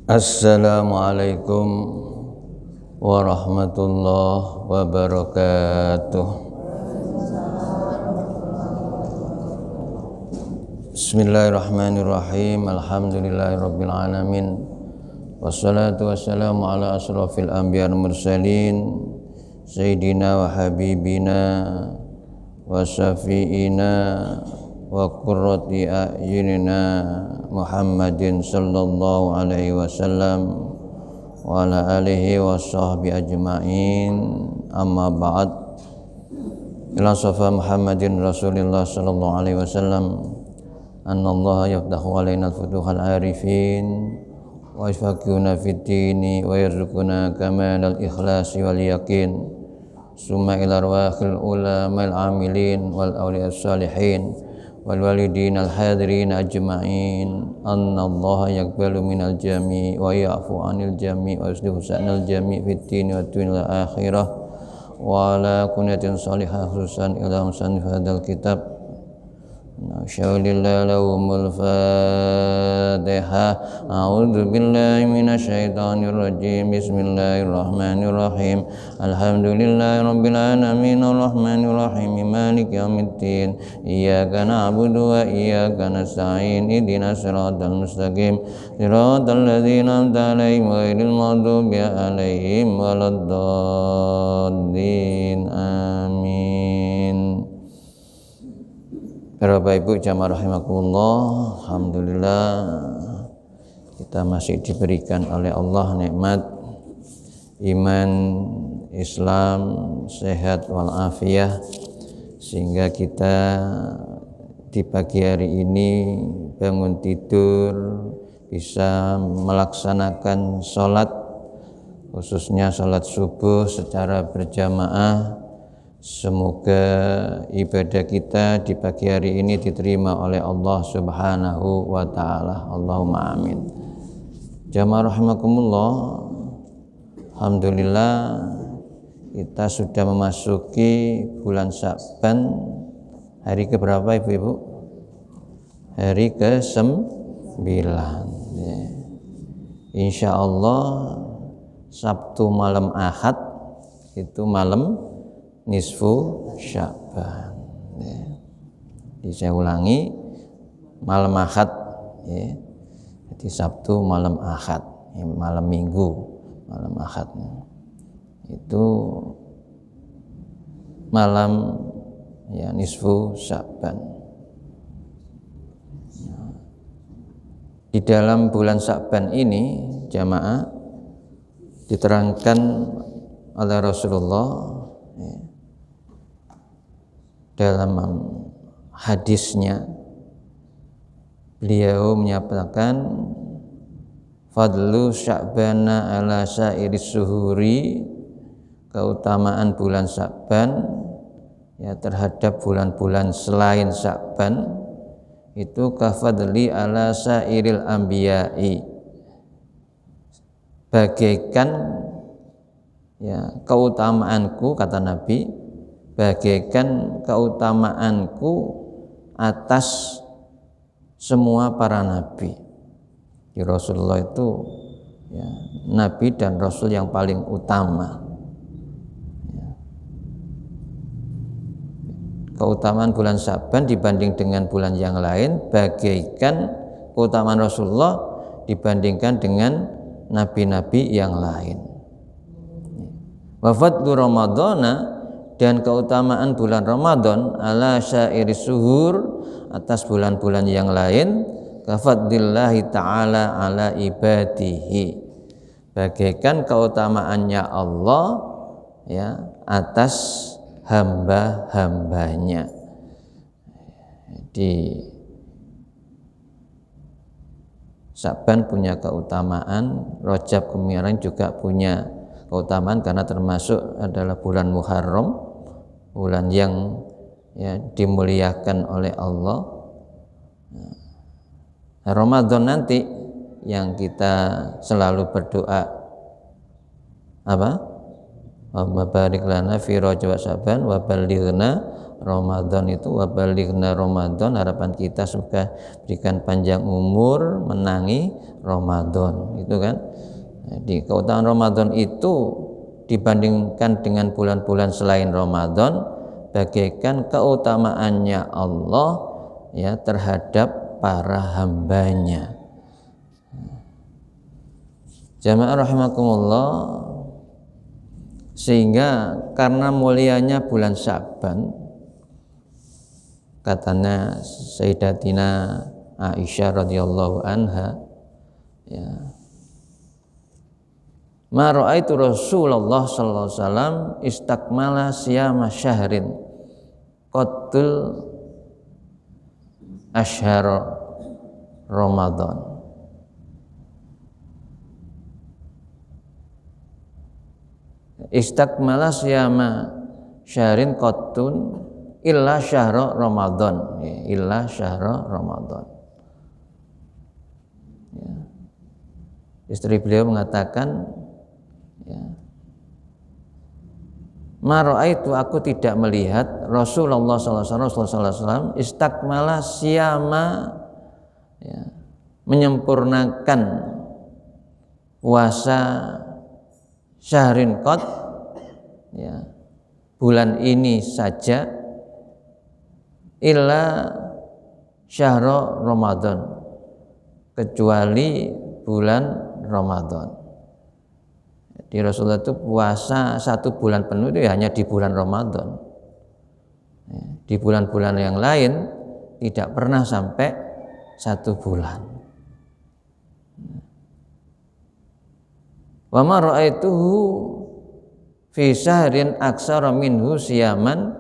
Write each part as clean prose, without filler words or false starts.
Assalamualaikum warahmatullahi wabarakatuh. Bismillahirrahmanirrahim. Alhamdulillahirabbil alamin. Wassalatu wassalamu ala asrofil anbiya'i wal mursalin sayyidina wa habibina wa syafi'ina wa qurrati a'yunina Muhammadin sallallahu alaihi wasallam wa ala alihi wa sahbihi ajma'in. Amma ba'd. Ila safa Muhammadin Rasulillah sallallahu alaihi wasallam anna Allah yaftahu alaina al-futuhal arifin wa yafaqihuna fid dini wa yarzuquna kamalal ikhlasi wal yaqin. Summa ila arwahil ulama'il amilin wal awliyas salihin wal walidin al hadirin ajma'in. Anna Allah yaqbalu minal jami' wa ya'fu 'anil jami' wa yuslihu sa'nal jami' fid dini wa dunyal akhirah wa ala kunyatin salihah khususan ila musanif hadzal kitab. Nasya'ulillahi lahumul Fatihah. A'udzu billahi minasyaitonir rajim. Bismillahirrahmanirrahim. Alhamdulillahi rabbil alamin arrahmanir rahim maliki yaumiddin. Iyyaka na'budu wa iyyaka nasta'in. Ihdinas siratal mustaqim. Siratal ladzina an'amta 'alaihim ghairil maghdubi 'alaihim waladdallin. Amin. Bapak Ibu jamaah rahimakumullah, alhamdulillah kita masih diberikan oleh Allah nikmat iman, Islam, sehat walafiat, sehingga kita di pagi hari ini bangun tidur bisa melaksanakan sholat, khususnya sholat subuh secara berjamaah. Semoga ibadah kita di pagi hari ini diterima oleh Allah Subhanahu wa ta'ala. Allahumma amin. Jamaah rahimakumullah, alhamdulillah kita sudah memasuki bulan Sya'ban. Hari ke berapa Ibu-ibu? Hari ke-9 ya. Insya Allah Sabtu malam Ahad itu malam nisfu Sya'ban ya. Jadi saya ulangi, malam Ahad ya. Jadi Sabtu malam Ahad ya, malam Minggu malam Ahad itu malam ya nisfu Sya'ban. Di dalam bulan Sya'ban ini jamaah diterangkan oleh Rasulullah ya, dalam hadisnya beliau menyatakan fadlu Sya'bana ala sairis suhuri, keutamaan bulan Sya'ban ya terhadap bulan-bulan selain Sya'ban itu kafadli ala sairil anbiya'i, bagaikan ya keutamaanku, kata Nabi, bagaikan keutamaanku atas semua para nabi. Di Rasulullah itu ya, nabi dan rasul yang paling utama ya. Keutamaan bulan Sya'ban dibanding dengan bulan yang lain bagaikan keutamaan Rasulullah dibandingkan dengan nabi-nabi yang lain. Wa fadlu Ramadhana, dan keutamaan bulan Ramadan ala sairis suhur, atas bulan-bulan yang lain, kafadlillahi ta'ala ala ibadihi, bagaikan keutamaannya Allah ya atas hamba-hambanya. Jadi Sya'ban punya keutamaan, Rajab kemarin juga punya keutamaan karena termasuk adalah bulan Muharram, bulan yang ya dimuliakan oleh Allah. Ramadan nanti yang kita selalu berdoa apa? Wa barik lana fi Rajab wa Sya'ban wa ballighna Ramadan itu wabalighna Ramadan, harapan kita semoga berikan panjang umur menangi Ramadan, itu kan. Jadi keutamaan Ramadan itu dibandingkan dengan bulan-bulan selain Ramadan bagaikan keutamaannya Allah ya terhadap para hambanya. Jamaah rahimakumullah, sehingga karena mulianya bulan Sya'ban, katanya Sayyidatina Aisyah radhiyallahu anha, ya, ma ra'aitu Rasulullah sallallahu alaihi wasallam istakmala siyama syahrin qatul asyhar Ramadan. Istakmala siyama syahrin qattun illa syahra Ramadan, ya, illa syahra Ramadan. Ya. Istri beliau mengatakan, ya, ma ra'aitu, aku tidak melihat Rasulullah sallallahu alaihi wasallam istakmala siyama, ya, menyempurnakan puasa syahrin qat, ya, bulan ini saja, illa syahra Ramadan, kecuali bulan Ramadan. Jadi Rasulullah itu puasa 1 bulan penuh itu hanya di bulan Ramadan. Di bulan-bulan yang lain tidak pernah sampai 1 bulan. Wa ma ra'aituhu fi syahrin aksara minhu siyaman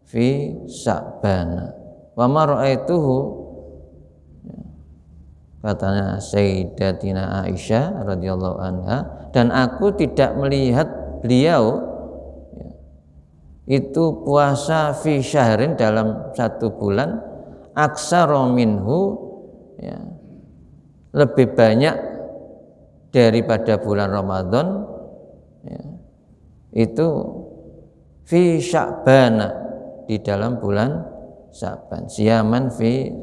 fi Sya'ban. Wa ma ra'aituhu, katanya Sayyidatina Aisyah radhiyallahu anha, dan aku tidak melihat beliau, ya, itu puasa fi syahrin dalam 1 bulan aksara minhu, ya, lebih banyak daripada bulan Ramadan, ya, itu fi Sya'ban, di dalam bulan Sya'ban. Siyaman fi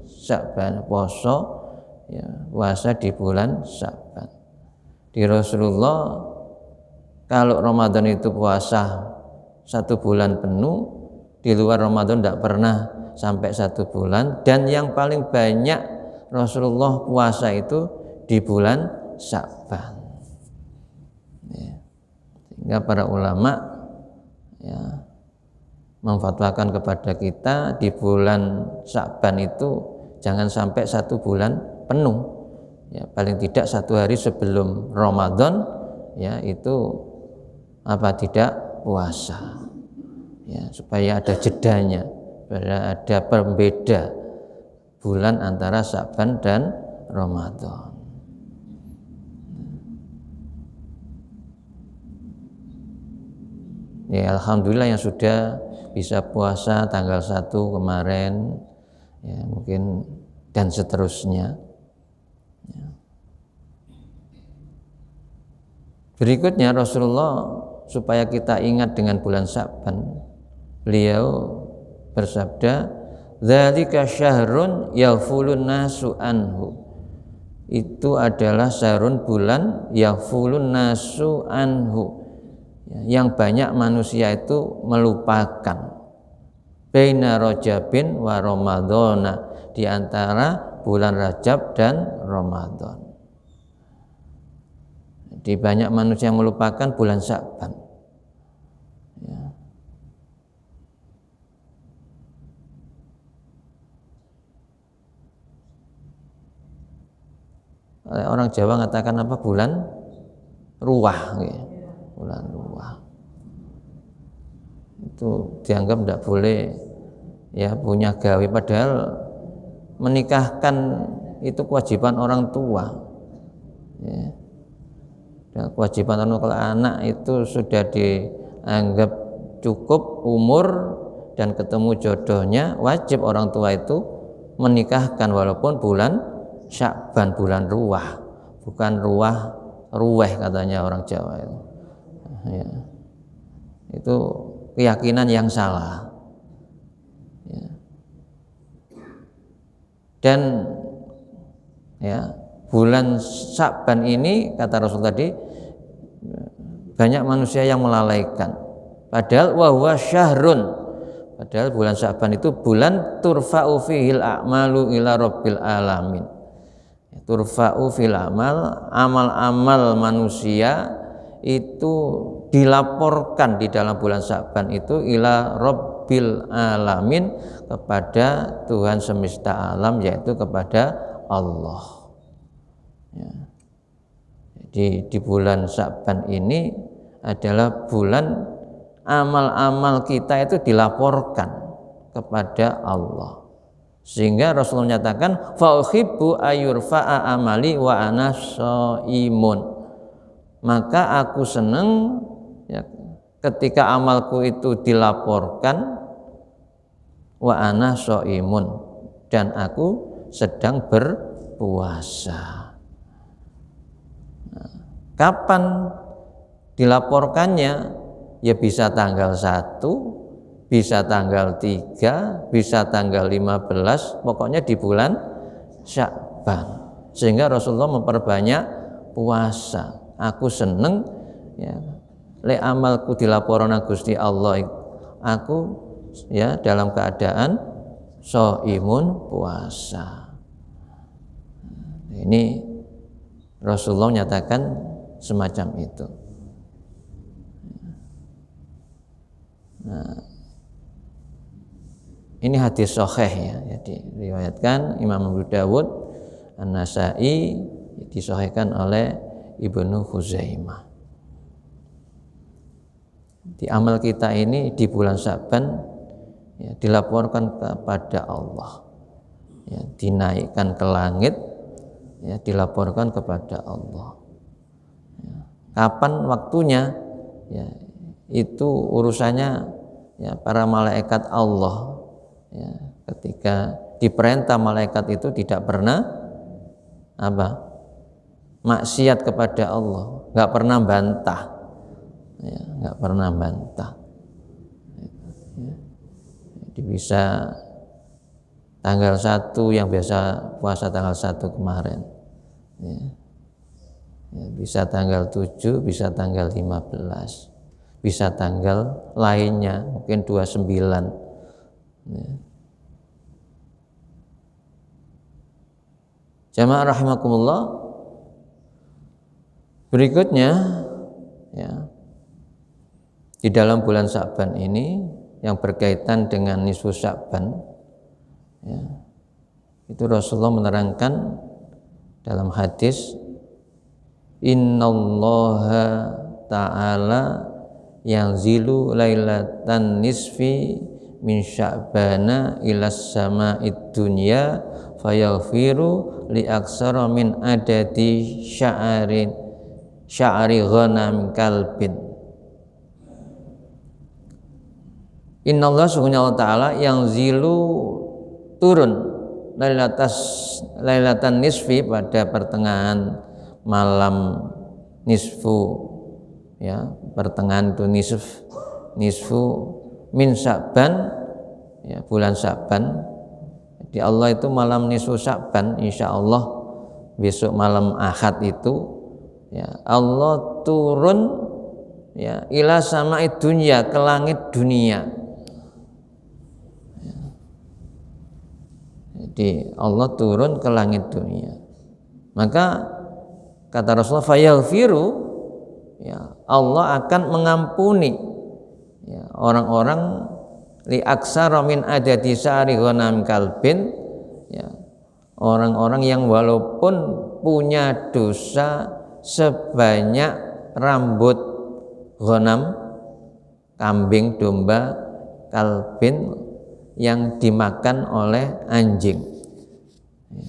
Sya'ban, puasa, ya, puasa di bulan Sya'ban. Di Rasulullah kalau Ramadan itu puasa 1 bulan penuh, di luar Ramadan tidak pernah sampai 1 bulan, dan yang paling banyak Rasulullah puasa itu di bulan Sya'ban. Ya. Sehingga para ulama, ya, memfatwakan kepada kita di bulan Sya'ban itu jangan sampai 1 bulan penuh, ya, paling tidak 1 hari sebelum Ramadan, ya, itu tidak puasa, ya, supaya ada jedanya, supaya ada pembeda bulan antara Sya'ban dan Ramadan. Ya, alhamdulillah yang sudah bisa puasa tanggal 1 kemarin, ya, mungkin dan seterusnya. Ya. Berikutnya Rasulullah, supaya kita ingat dengan bulan Sya'ban, beliau bersabda, dzalika syahrun yaghfulun nasu anhu. Itu adalah syahrun, bulan, yaghfulun nasu anhu, yang banyak manusia itu melupakan, baina Rajabin wa Ramadhana, di antara bulan Rajab dan Ramadan. Jadi banyak manusia yang melupakan bulan Sya'ban, ya. Orang Jawa mengatakan apa, bulan ruah, ya. Bulan ruah itu dianggap tidak boleh, ya, punya gawe, padahal menikahkan itu kewajiban orang tua, ya. Dan kewajiban orang tua, kalau anak itu sudah dianggap cukup umur dan ketemu jodohnya, wajib orang tua itu menikahkan walaupun bulan Sya'ban, bulan ruah, bukan ruweh katanya orang Jawa itu. Ya. Itu keyakinan yang salah. Dan ya, bulan Sya'ban ini kata Rasul tadi banyak manusia yang melalaikan. Padahal wa huwa syahrun. Padahal bulan Sya'ban itu bulan turfa'u fihil a'malu ila rabbil alamin. Turfa'u fil amal, amal-amal manusia itu dilaporkan di dalam bulan Sya'ban itu ila rabbil alamin, kepada Tuhan semesta alam, yaitu kepada Allah. Ya. Jadi di bulan Sya'ban ini adalah bulan amal-amal kita itu dilaporkan kepada Allah. Sehingga Rasulullah menyatakan fa uhibbu ayurfa'a amali wa ana shaimun. Maka aku senang ya, ketika amalku itu dilaporkan wa ana shaimun, dan aku sedang berpuasa. Nah, kapan dilaporkannya? Ya bisa tanggal 1, bisa tanggal 3, bisa tanggal 15, pokoknya di bulan Sya'ban. Sehingga Rasulullah memperbanyak puasa. Aku seneng ya, le amalku dilaporkan Gusti Allah, aku ya dalam keadaan shaimun, puasa. Ini Rasulullah menyatakan semacam itu. Nah, ini hadis sahih ya, jadi diriwayatkan Imam Abu Dawud, An-Nasa'i, disahihkan oleh Ibnu Khuzaimah. Di amal kita ini di bulan Sya'ban ya, dilaporkan kepada Allah, ya, dinaikkan ke langit, ya, dilaporkan kepada Allah. Ya, kapan waktunya? Ya, itu urusannya ya para malaikat Allah. Ya, ketika diperintah, malaikat itu tidak pernah maksiat kepada Allah, nggak pernah bantah, ya, nggak pernah bantah. Ya, jadi bisa tanggal 1 yang biasa puasa tanggal 1 kemarin, ya, ya, bisa tanggal 7, bisa tanggal 15, bisa tanggal lainnya mungkin 29. Ya. Jamaah rahimakumullah, berikutnya ya, di dalam bulan Sya'ban ini yang berkaitan dengan nisfu Sya'ban ya, itu Rasulullah menerangkan dalam hadis, innallaha ta'ala yanzilu lailatan nisfi min Sya'bana ilas sama'id dunya fayaghfiru li aksara min adadi sya'ri ghanam kalbin. Innallah subhanahu wa ta'ala yang zilu turun lailatan nisfi, pada pertengahan malam nisfu ya, pertengahan itu nisfu min Sya'ban ya, bulan Sya'ban. Di Allah itu malam nisfu Sya'ban, insyaallah besok malam Ahad itu ya, Allah turun ya ila sama'id dunya, ke langit dunia. Ya. Jadi Allah turun ke langit dunia. Maka kata Rasulullah fayaghfiru ya, Allah akan mengampuni ya, orang-orang li aksara min adadi sya'ri ghanam kalbin ya, orang-orang yang walaupun punya dosa sebanyak rambut ghanam, kambing, domba, kalbin yang dimakan oleh anjing. Ya.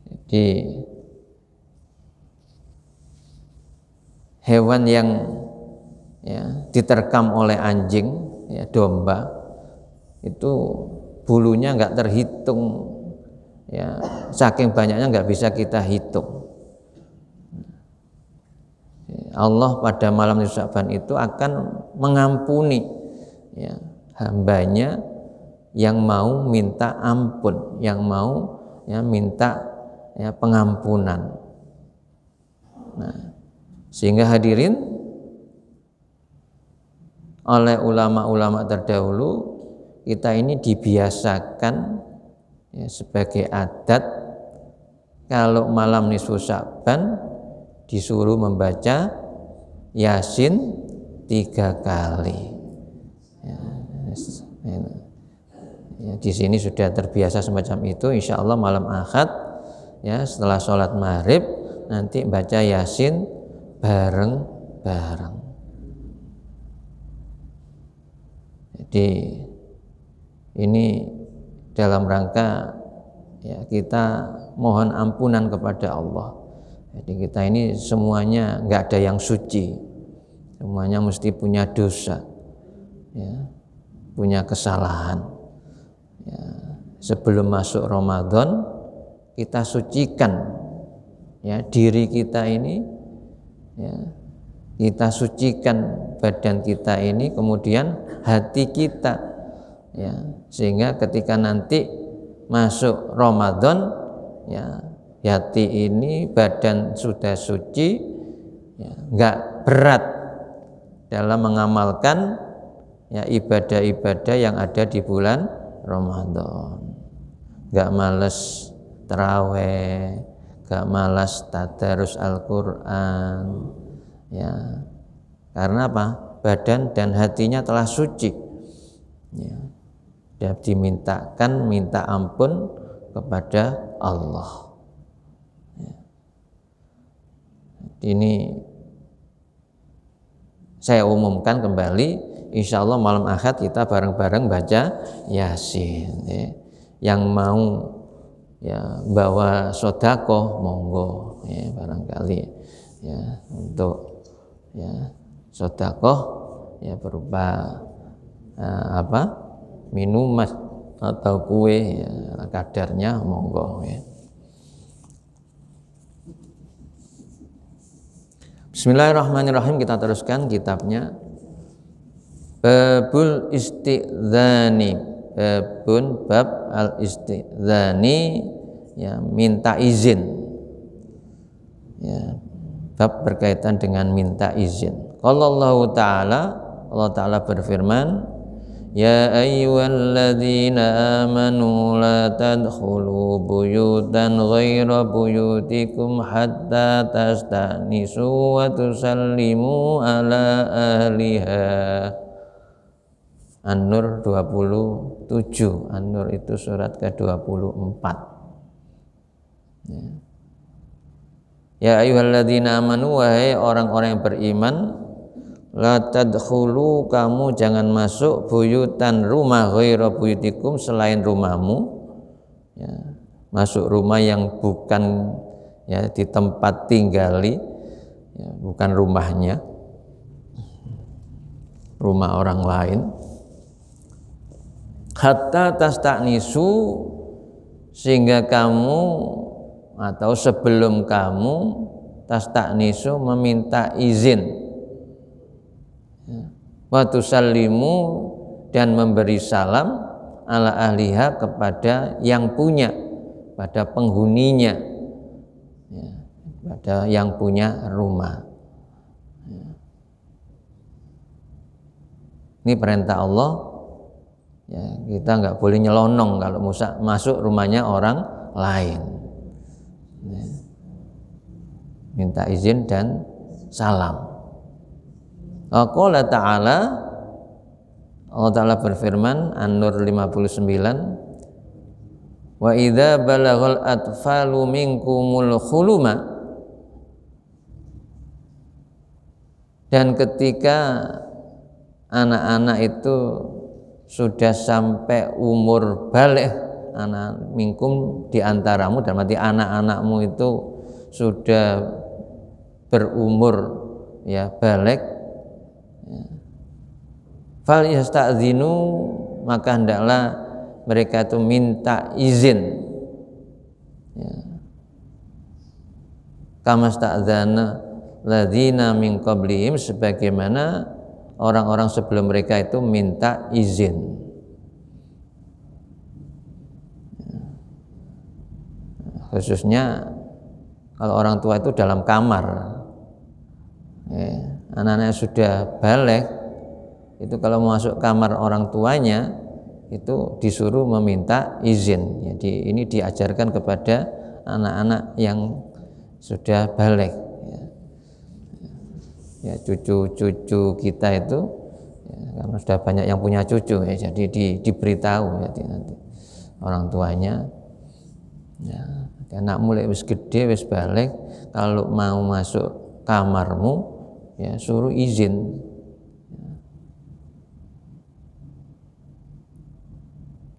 Jadi hewan yang ya, diterkam oleh anjing ya, domba, itu bulunya nggak terhitung ya, saking banyaknya nggak bisa kita hitung. Allah pada malam nisfu Sya'ban itu akan mengampuni ya, hambanya yang mau minta ampun, yang mau minta pengampunan. Nah, sehingga hadirin, oleh ulama-ulama terdahulu kita ini dibiasakan sebagai adat kalau malam nisfu Sya'ban disuruh membaca Yasin 3 kali. Di sini sudah terbiasa semacam itu. Insya Allah malam Ahad setelah sholat maghrib nanti baca Yasin bareng-bareng. Jadi ini dalam rangka kita mohon ampunan kepada Allah. Jadi kita ini semuanya nggak ada yang suci, semuanya mesti punya dosa, punya kesalahan. Sebelum masuk Ramadan kita sucikan diri kita ini, kita sucikan badan kita ini, kemudian hati kita, sehingga ketika nanti masuk Ramadan hati ini, badan sudah suci, nggak berat dalam mengamalkan ibadah-ibadah yang ada di bulan Ramadan. Nggak males taraweh, nggak malas tadarus Al-Quran, karena apa? Badan dan hatinya telah suci, dan dimintakan minta ampun kepada Allah. Ini saya umumkan kembali, insya Allah malam Ahad kita bareng-bareng baca Yasin. Yang mau bawa sedekah monggo, barangkali untuk sedekah berupa minuman atau kue, kadarnya monggo. Bismillahirrahmanirrahim, kita teruskan kitabnya. Babul istidzani, bab al istidzani, minta izin, bab berkaitan dengan minta izin. Allah Ta'ala berfirman, ya ayyuhalladzina amanu la tadkhulu buyutan ghaira buyutikum hatta tastanisu wa tusallimu ala ahliha. An-Nur 27. An-Nur itu surat ke-24. Ya ayyuhalladzina amanu, wahai orang-orang yang beriman, la tadkhulu, kamu jangan masuk, buyutan, rumah, ghaira buyutikum, selain rumahmu, masuk rumah yang bukan di tempat tinggali, bukan rumahnya, rumah orang lain. Hatta tastanisu, sehingga kamu atau sebelum kamu tastanisu meminta izin, wa tusallimu, dan memberi salam, ala ahliha, kepada yang punya, pada penghuninya, pada yang punya rumah. Ini perintah Allah. Kita nggak boleh nyelonong kalau masuk rumahnya orang lain. Minta izin dan salam. Allah Ta'ala berfirman, An-Nur 59, wa idza balaghal atfalu minkumul khuluma, dan ketika anak-anak itu sudah sampai umur baligh, anak minkum, di antaramu, dalam arti anak-anakmu itu sudah berumur baligh, fal yasta'dzinu, maka hendaklah mereka itu minta izin, kama sta'dzana ladzina min qablihim, sebagaimana orang-orang sebelum mereka itu minta izin. khususnya kalau orang tua itu dalam kamar, anak-anaknya sudah balik, itu kalau masuk kamar orang tuanya itu disuruh meminta izin. Jadi ini diajarkan kepada anak-anak yang sudah balik, ya cucu-cucu kita itu, ya, karena sudah banyak yang punya cucu, ya, jadi diberitahu jadi nanti orang tuanya, ya, anak mulai wis gede wis balik, kalau mau masuk kamarmu ya suruh izin.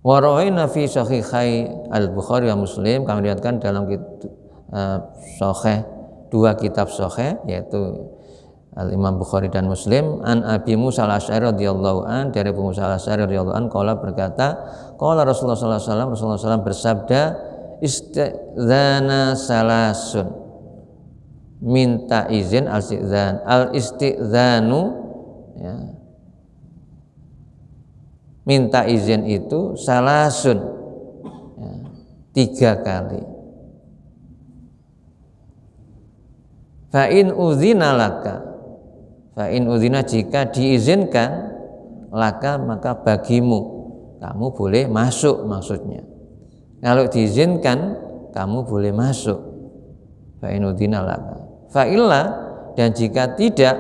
Wa rawaina fi sahihai al-Bukhari wa Muslim, kami lihatkan dalam sahih, dua kitab sahih yaitu Al-Imam Bukhari dan Muslim, an Abi Musa al-Asy'ari radhiyallahu an, dari Abu Musa al-Asy'ari radhiyallahu an, qala berkata, qala Rasulullah sallallahu alaihi wasallam, Rasulullah SAW bersabda, istidzana salasun, minta izin, al-istidzanu, ya, minta izin itu salasun, ya, 3 kali. Fa in udzina laka, fa in udzina, jika diizinkan, laka maka bagimu, kamu boleh masuk maksudnya. Kalau diizinkan kamu boleh masuk. Fa in udzina laka. Fa illa, dan jika tidak,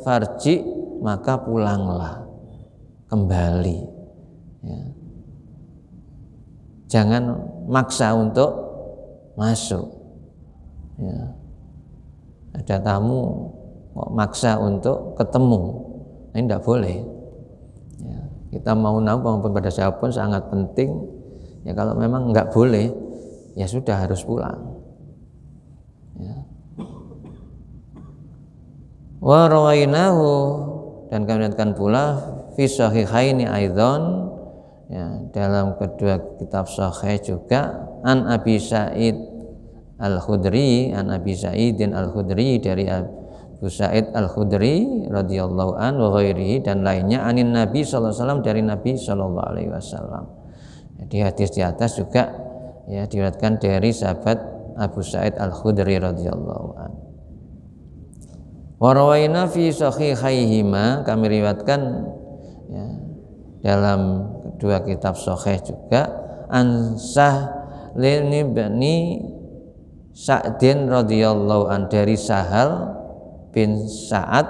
farji, maka pulanglah, kembali. Ya. Jangan maksa untuk masuk. Ya. Ada tamu kok maksa untuk ketemu, ini tidak boleh. Ya. Kita mau maupun pada siapapun sangat penting. Ya, kalau memang nggak boleh, ya sudah harus pulang. Ya. Wa rawainahu, dan kami lihatkan pula fi sahihaini aidzon, ya, dalam kedua kitab sahih juga, an Abi Sa'id Al-Khudri, an Abi Sa'idin Al-Khudri, dari Abu Sa'id Al-Khudri radhiyallahu an wa ghairihi, dan lainnya, anin Nabi sallallahu alaihi wasallam, dari Nabi sallallahu alaihi wasallam. Jadi hadis di atas juga, ya, diriwayatkan dari sahabat Abu Sa'id Al-Khudri radhiyallahu an. Wa rawaina fi sahihaihima, kami riwayatkan, ya, dalam kedua kitab sahih juga, an Sahlin bin Sa'din radhiyallahu an, dari Sahal bin Sa'ad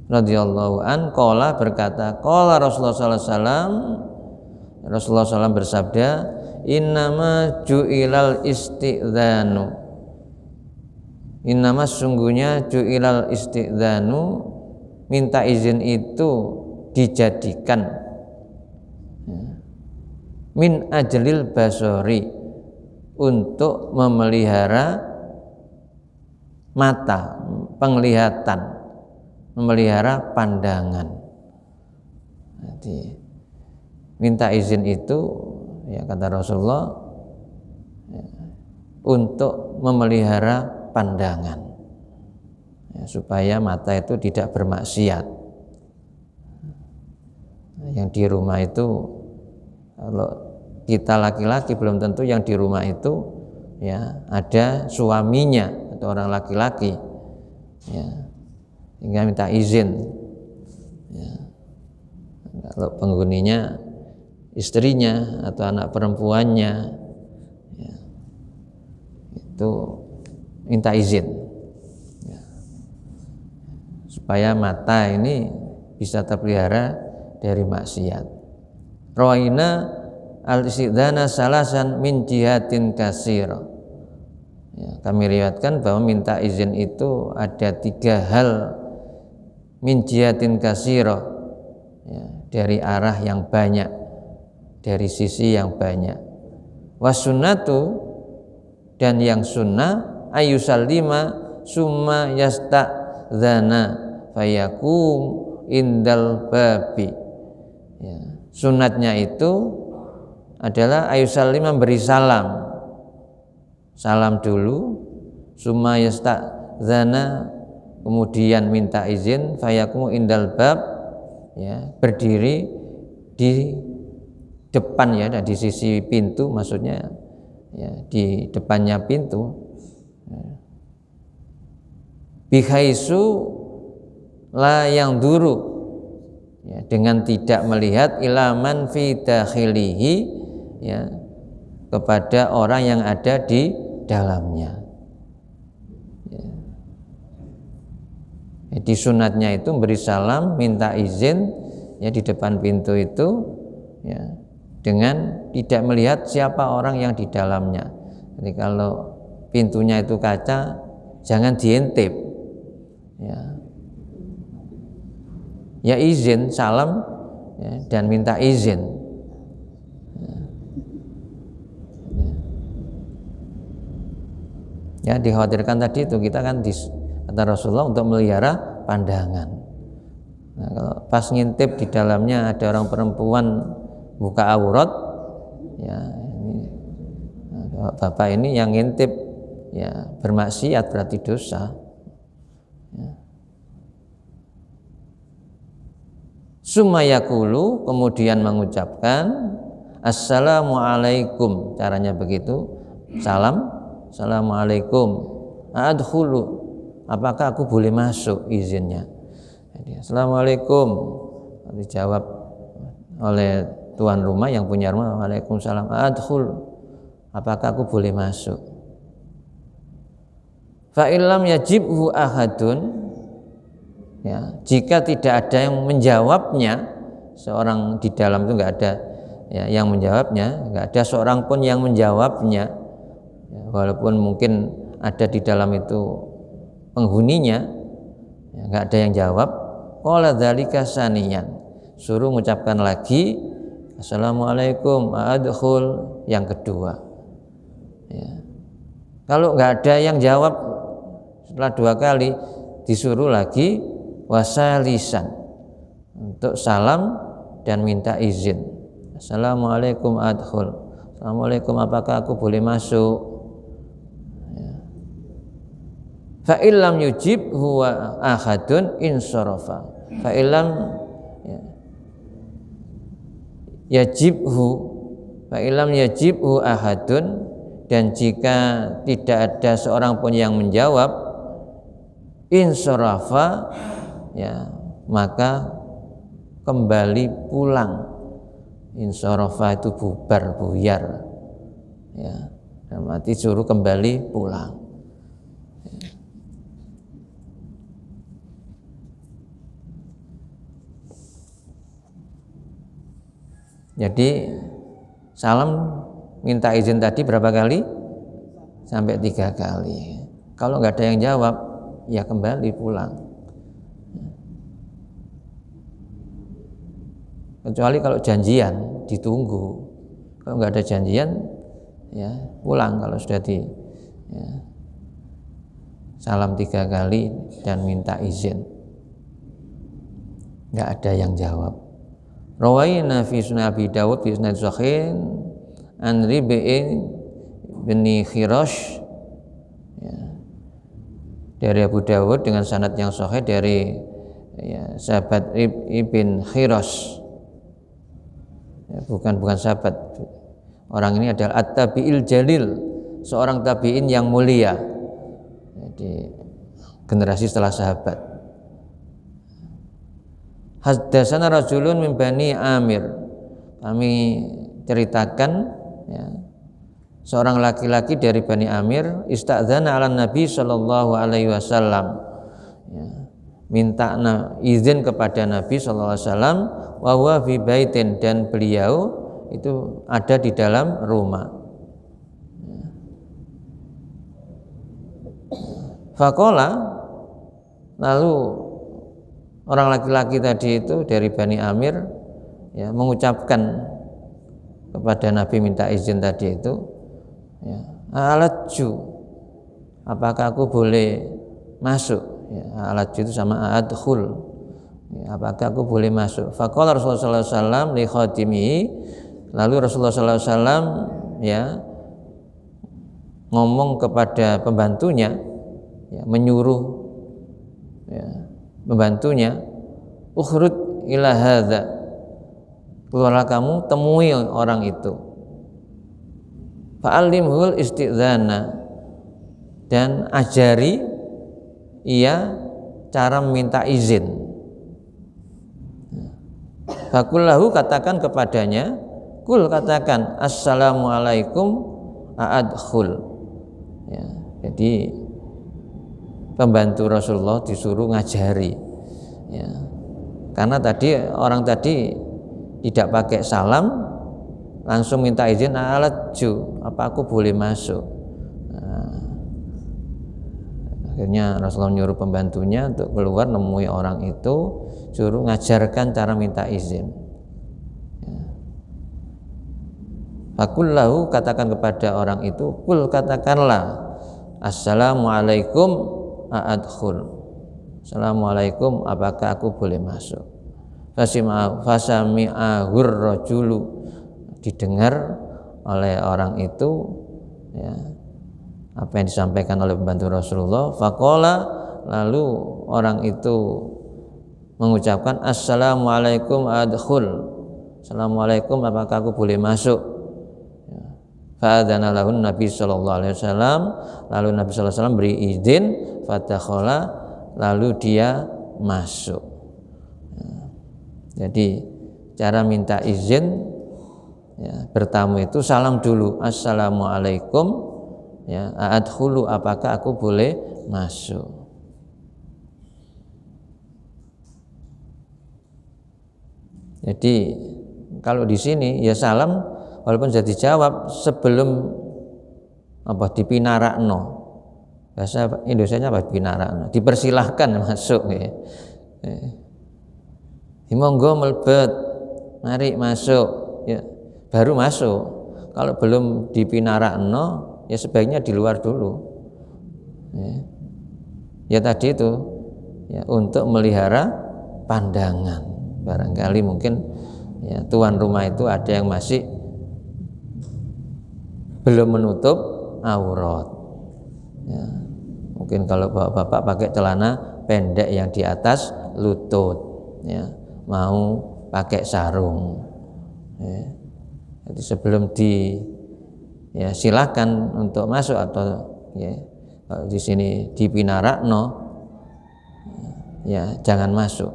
radhiyallahu an, qala berkata, qala Rasulullah sallallahu alaihi wasallam, Rasulullah SAW bersabda, innama ju'ilal isti'dzanu, innama sungguhnya ju'ilal isti'dzanu, minta izin itu dijadikan, min ajlil basori, untuk memelihara mata, penglihatan, memelihara pandangan. Jadi minta izin itu, ya, kata Rasulullah, ya, untuk memelihara pandangan, ya, supaya mata itu tidak bermaksiat. Yang di rumah itu, kalau kita laki-laki belum tentu yang di rumah itu, ya, ada suaminya atau orang laki-laki, ya, hingga minta izin. Ya. Kalau penghuninya istrinya atau anak perempuannya, ya, itu minta izin, ya, supaya mata ini bisa terpelihara dari maksiat. Rawaina al-istidzana salasan min jihatin katsira, ya, kami riwayatkan bahwa minta izin itu ada 3 hal, min jihatin katsira, ya, dari arah yang banyak, dari sisi yang banyak. Wasunnatu, dan yang sunnah, ayusallima summa yasta'dzana fayakum indal babi, ya, sunnatnya itu adalah ayusallima, memberi salam, salam dulu, summa yasta'dzana, kemudian minta izin, fayakum indal bab, ya, berdiri di depan, ya, di sisi pintu maksudnya, ya, di depannya pintu, bihaisu la yang duru, ya, dengan tidak melihat ilaman fi dakhilihi, ya, kepada orang yang ada di dalamnya. Ya. Jadi sunatnya itu beri salam, minta izin, ya, di depan pintu itu, ya, dengan tidak melihat siapa orang yang di dalamnya. Jadi kalau pintunya itu kaca, jangan diintip, ya izin, salam, ya, dan minta izin. Ya, dikhawatirkan tadi itu kita kan kata Rasulullah untuk melihara pandangan. Nah, kalau pas ngintip di dalamnya ada orang perempuan buka aurat, ya ini, bapak ini yang ngintip, ya, bermaksiat, berarti dosa. Ya. Sumayakulu, kemudian mengucapkan assalamualaikum, caranya begitu, salam, assalamualaikum, adkhulu, apakah aku boleh masuk, izinnya. Jadi, assalamualaikum, dijawab oleh tuan rumah yang punya rumah, waalaikumsalam, adkhul, apakah aku boleh masuk. Fa illam yajibhu ahadun, ya, jika tidak ada yang menjawabnya, seorang di dalam itu nggak ada, ya, yang menjawabnya, nggak ada seorang pun yang menjawabnya, ya, walaupun mungkin ada di dalam itu penghuninya, ya, nggak ada yang jawab, qala dzalika saniyan, suruh mengucapkan lagi assalamualaikum adkhul, yang kedua. Ya. Kalau nggak ada yang jawab setelah 2 kali, disuruh lagi wasalisan, untuk salam dan minta izin. Assalamualaikum adkhul, assalamualaikum, apakah aku boleh masuk. Ya. Fa illam yujib huwa ahadun insarafa, fa illam, ya, yajibhu, fa illam yajibhu ahadun, dan jika tidak ada seorang pun yang menjawab, insarafa, ya, maka kembali pulang. Insarafa itu bubar, buyar, ya, dan mati suruh kembali pulang. Jadi salam minta izin tadi berapa kali? Sampai 3 kali. Kalau nggak ada yang jawab, ya kembali pulang. Kecuali kalau janjian, ditunggu. Kalau nggak ada janjian, ya pulang. Kalau sudah ya, salam 3 kali dan minta izin, nggak ada yang jawab. Rawaina fi Sunan Abi Dawud fi Sunan Sahih an Rib'in bin Khirash, ya, dari Abu Dawud dengan sanad yang sahih dari, ya, sahabat Ibn Khirash, ya, bukan sahabat, orang ini adalah at-tabi'il jalil, seorang tabi'in yang mulia, jadi generasi setelah sahabat. Haddatsana rajulun min Bani Amir, kami ceritakan, ya, seorang laki-laki dari Bani Amir istadzana ala Nabi sallallahu alaihi wasallam, ya, minta izin kepada Nabi sallallahu alaihi wasallam, wa huwa fi baitin, dan beliau itu ada di dalam rumah. Faqala, lalu orang laki-laki tadi itu dari Bani Amir, ya, mengucapkan kepada Nabi minta izin tadi itu, ya, alaju, apakah aku boleh masuk, ya, alaju itu sama adkhul, ya, apakah aku boleh masuk. Faqala Rasulullah sallallahu alaihi wasallam li khadimihi, lalu Rasulullah sallallahu alaihi wasallam, ya, ngomong kepada pembantunya, ya, menyuruh, ya, membantunya, ukhrud ila hadza, keluarlah kamu temui orang itu. fa'allimhul istidzana, dan ajari ia cara meminta izin. Fakullahu, katakan kepadanya, kul, katakan, assalamualaikum a'adkhul. Ya, jadi pembantu Rasulullah disuruh ngajari, ya. Karena tadi orang tadi tidak pakai salam, langsung minta izin, alaju, apa aku boleh masuk? Nah, akhirnya Rasulullah nyuruh pembantunya untuk keluar nemui orang itu, suruh ngajarkan cara minta izin. Fakullahu, katakan kepada orang itu, kul, katakanlah, assalamualaikum a'adkhul. Assalamualaikum, apakah aku boleh masuk? Fasami'ahur rajulu, didengar oleh orang itu, ya, apa yang disampaikan oleh pembantu Rasulullah. Faqala, lalu orang itu mengucapkan, assalamualaikum a'adkhul. Assalamualaikum, apakah aku boleh masuk? Fa'adzana lahun Nabi sallallahu alaihi wasallam, lalu Nabi sallallahu alaihi wasallam beri izin, fadakhala, lalu dia masuk. Jadi cara minta izin, ya, bertamu itu salam dulu, assalamualaikum, ya, a'adkhulu, apakah aku boleh masuk? Jadi kalau di sini ya salam walaupun sudah dijawab sebelum apa dipinarakno. Bahasa Indonesianya apa pinarakno? Dipersilahkan masuk, ya. Monggo mlebet, mari masuk, ya, baru masuk. Kalau belum dipinarakno ya sebaiknya di luar dulu. Ya tadi itu, ya, untuk melihara pandangan. Barangkali mungkin, ya, tuan rumah itu ada yang masih belum menutup aurat, ya. Mungkin kalau bapak-bapak pakai celana pendek yang di atas lutut, ya, mau pakai sarung, ya. Jadi sebelum ya, silakan untuk masuk, atau, ya, kalau di sini dipinarakno, ya, jangan masuk.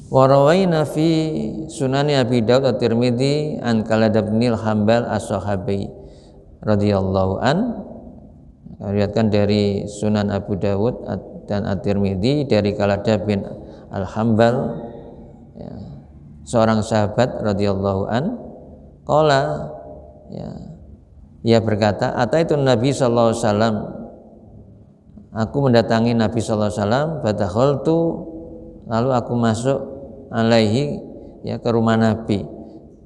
Warawaina fi sunani Abi Daud at-Tirmidzi an Khalid bin Hambal as-Sahabi radhiyallahu an, diriwayatkan dari Sunan Abu Dawud dan At-Tirmidzi dari Khalid bin Al-Hambal, ya, seorang sahabat radhiyallahu an, qala, ya, ia berkata, ataitu Nabi sallallahu alaihi wasallam, aku mendatangi Nabi sallallahu alaihi wasallam, fadakhaltu, lalu aku masuk alaihi, ya, ke rumah Nabi.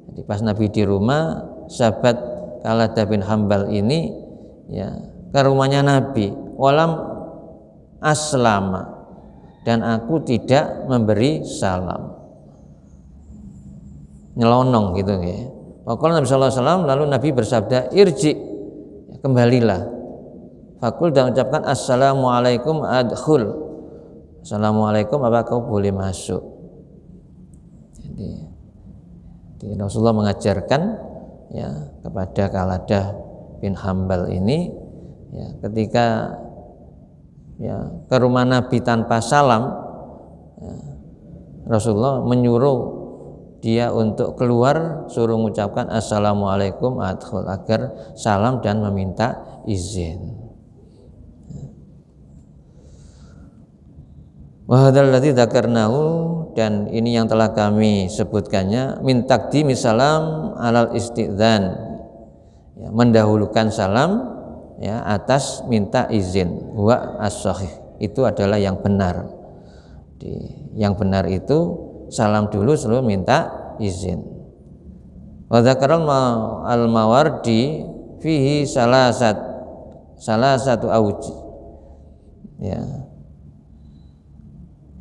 Jadi pas Nabi di rumah, sahabat Khalid bin Hambal ini, ya, ke rumahnya Nabi, walam aslama, dan aku tidak memberi salam, nyelonong gitu, ya. Faqala Nabi sallallahu alaihi wasallam, lalu Nabi bersabda, irji, kembalilah. Fakul, dan ucapkan assalamualaikum adkhul, assalamualaikum, apa kau boleh masuk? Jadi Rasulullah mengajarkan, ya, kepada Khalid bin Hambal ini, ya, ketika, ya, ke rumah Nabi tanpa salam, ya, Rasulullah menyuruh dia untuk keluar, suruh mengucapkan assalamualaikum adkhul, agar salam dan meminta izin. Wa hadzal ladzi dzakarnahu, dan ini yang telah kami sebutkannya, min taqdimi salam alal istidzan, ya, mendahulukan salam, ya, atas minta izin. Wa as-sahih, itu adalah yang benar. Yang benar itu salam dulu sebelum minta izin. Wa dzakaral al-Mawardi fihi salasatu auji, ya.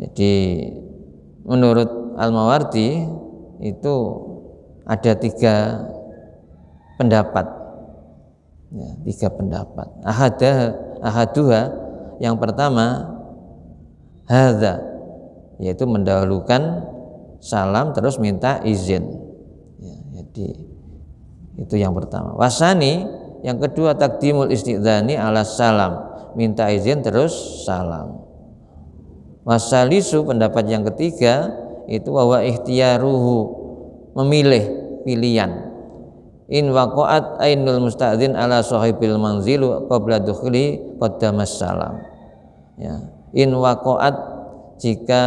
Jadi menurut Al-Mawardi itu ada 3 pendapat, ya, 3 pendapat. Ahaduha, yang pertama, hadza, yaitu mendahulukan salam terus minta izin, ya. Jadi Itu yang pertama. Wasani, yang kedua taqdimul istidzani ala salam, minta izin terus salam. Wasalisu, pendapat yang ketiga itu wa ikhtiyaruhu, memilih, pilihan. In waqa'at ainul musta'dzin ala sahibil manzilu qabla dukhuli qaddamas salam. Ya, in waqa'at, jika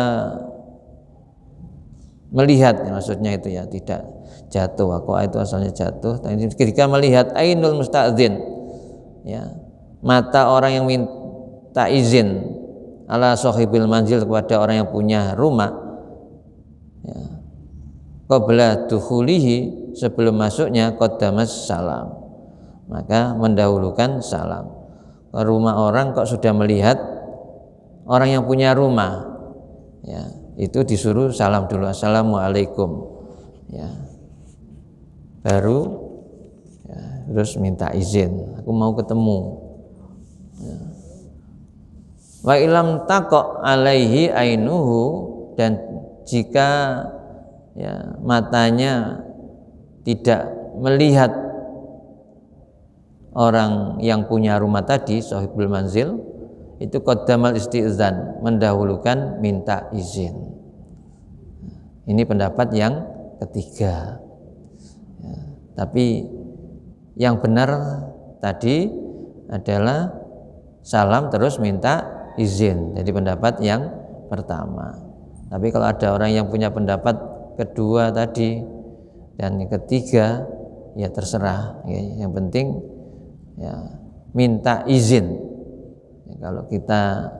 melihat, ya, maksudnya itu ya, tidak jatuh. Waqa'a itu asalnya jatuh. Ketika melihat ainul musta'dzin, ya, mata orang yang minta izin ala sahibil manzil, kepada orang yang punya rumah, ya, qabla dukhulihi, sebelum masuknya qaddamas salam, maka mendahulukan salam. Ke rumah orang kok sudah melihat orang yang punya rumah, ya, itu disuruh salam dulu, assalamualaikum, ya, baru, ya, terus minta izin, aku mau ketemu, ya. Wa ilam taqa alaihi ainuhu, dan jika, ya, matanya tidak melihat orang yang punya rumah tadi, sahibul manzil, itu qaddamal isti'zan, mendahulukan minta izin. Ini pendapat yang ketiga, ya, tapi yang benar tadi adalah salam terus minta izin, jadi pendapat yang pertama. Tapi kalau ada orang yang punya pendapat kedua tadi dan yang ketiga, ya terserah, ya, yang penting, ya, minta izin. Ya, kalau kita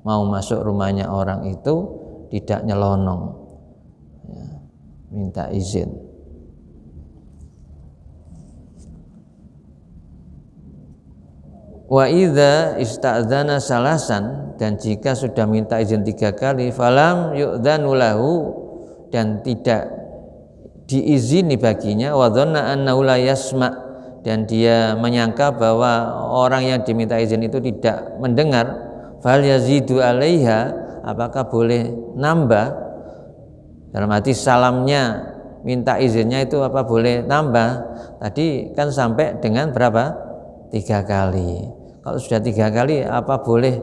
mau masuk rumahnya orang itu tidak nyelonong, ya, minta izin. Wa idza ista'dzana salasan, dan jika sudah minta izin 3 kali, falam yu'dzanu lahu, dan tidak diizini baginya, wa dhanna annahu la yasma', dan dia menyangka bahwa orang yang diminta izin itu tidak mendengar, fal yazidu 'alaiha, apakah boleh nambah? Dalam arti salamnya, minta izinnya itu apa boleh nambah? Tadi kan sampai dengan berapa? 3 kali. Kalau sudah 3 kali, apa boleh,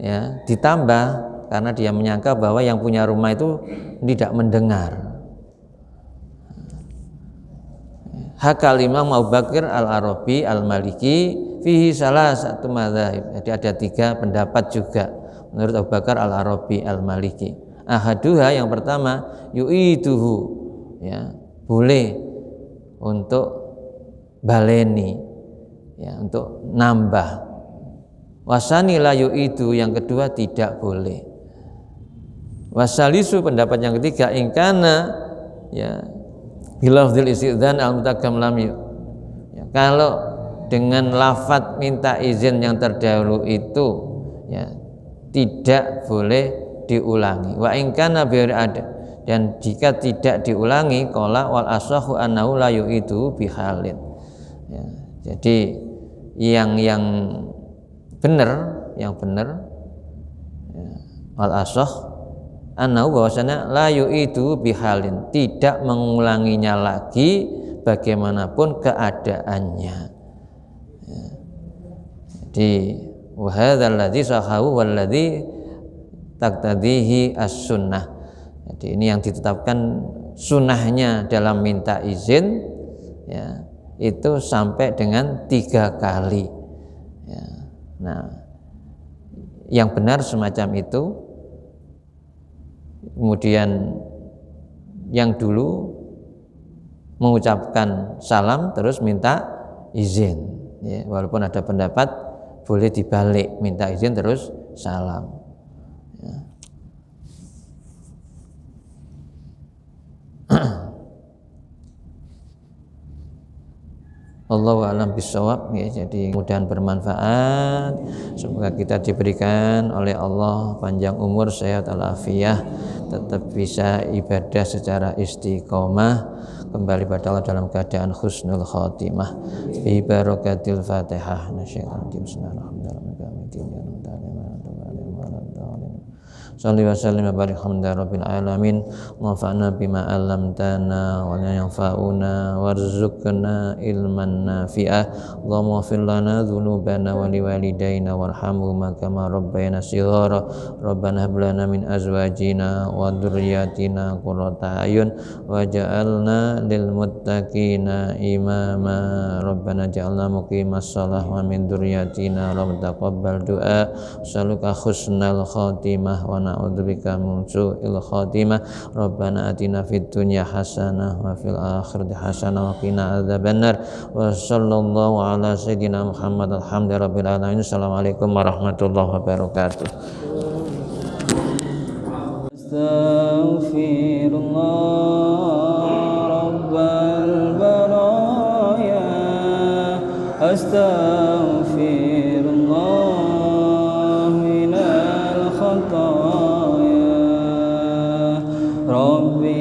ya, ditambah, karena dia menyangka bahwa yang punya rumah itu tidak mendengar. Hakal Imam Abu Bakar Al-Arabi Al-Maliki fihi salah satu madzhab. Jadi ada 3 pendapat juga menurut Abu Bakar Al-Arabi Al-Maliki. Ahaduha, yang pertama, yu'iduhu, ya, boleh untuk baleni, ya, untuk nambah. Wasani la yu'idu, yang kedua tidak boleh. Wasalisu, pendapat yang ketiga, ingkana, ya, bilafdzil istidzan al-mutaqaddam lam yu, ya, kalau dengan lafadz minta izin yang terdahulu itu, ya, tidak boleh diulangi. Wa ingkana biar ada, dan jika tidak diulangi, qala wal ashahu annahu la yu'idu bihalin, ya, jadi yang benar, ya, wal ashah annahu, bahwasanya la yu'idu bihalin, tidak mengulanginya lagi bagaimanapun keadaannya, ya. Jadi wa hadzal ladzi sahahu wal ladzi taqtadihi as-sunnah. Jadi ini yang ditetapkan sunnahnya dalam minta izin, ya, itu sampai dengan 3 kali, ya. Nah, yang benar semacam itu. Kemudian yang dulu mengucapkan salam terus minta izin, ya, walaupun ada pendapat boleh dibalik, minta izin terus salam, ya. Allahu a'lam bishawab, ya. Jadi mudah-mudahan bermanfaat. Semoga kita diberikan oleh Allah panjang umur, sehat walafiat, tetap bisa ibadah secara istiqomah, kembali pada Allah dalam keadaan husnul khotimah. Bi barakatil Fatihah. Bismillahirrahmanirrahim. Shalli wa sallim wa barik hamda rabbil alamin. Wanfa'na bima 'allamtana wa yanfa'una warzuqna ilman nafi'ah. Allahumma ighfir lana dzunubana wa liwalidayna warhamhuma kama rabbayana shighara. Rabbana hab lana min azwajina wa dzurriyyatina qurrata a'yun waj'alna lil muttaqina imama. Rabbana ja'alna muqimas shalah wa min dzurriyyatina rabbana taqabbal du'a. Saluka husnal khatimah wa na'udzubika min su'il khatimah. Rabbana atina fid dunya hasanah wa fil akhirati hasanah wa qina adzabannar. Wa sallallahu ala sayyidina Muhammad alhamdulillahi rabbil alamin. Assalamualaikum warahmatullahi wabarakatuh. Astaghfirullah rabbal baraya. Astaghfirullah minal khataya. Rabbi